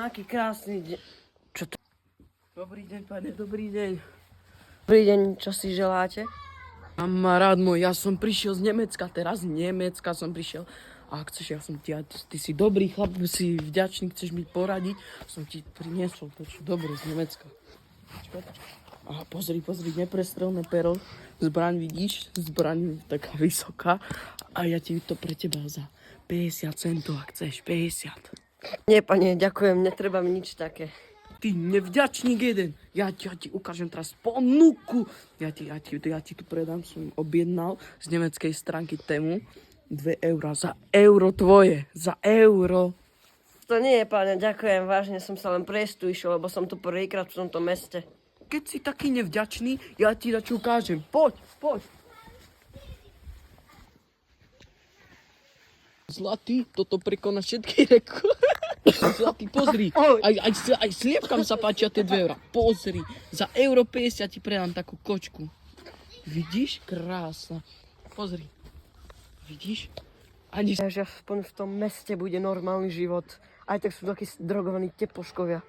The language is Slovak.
aký krásny deň. Čo to? Dobrý deň, pane, dobrý deň. Dobrý deň, čo si želáte? Kamarát môj, ja som prišiel z Nemecka, teraz z Nemecka som prišiel. A ak chceš, ja som ti, ty si dobrý chlap, si vďačný, chceš mi poradiť, som ti priniesol to, čo dobre z Nemecka. A pozri, neprestrelné pero, zbraň vidíš, zbraň taká vysoká a ja ti to pre teba za 50 centov, ak chceš, 50. Nie, pane, ďakujem, netreba mi nič také. Ty nevďačník jeden, ja ti ukážem teraz ponuku. Ja ti tu predám, som objednal z nemeckej stránky tému 2 eurá za euro tvoje, za euro. To nie je, pane, ďakujem, vážne som sa len prejsť tu išiel, lebo som tu prvýkrát v tomto meste. Keď si taký nevďačný, ja ti dačo ukážem. Poď. Zlatý, toto prekoná všetky rekordy. Zlatý, pozri. Aj sliepkam sa páčia tie 2 eurá. Pozri, za euro 50 ti predám takú kočku. Vidíš? Krásna. Pozri. Vidíš? Ani... Že aspoň v tom meste bude normálny život. Aj tak sú takí drogovaní tepoškovia.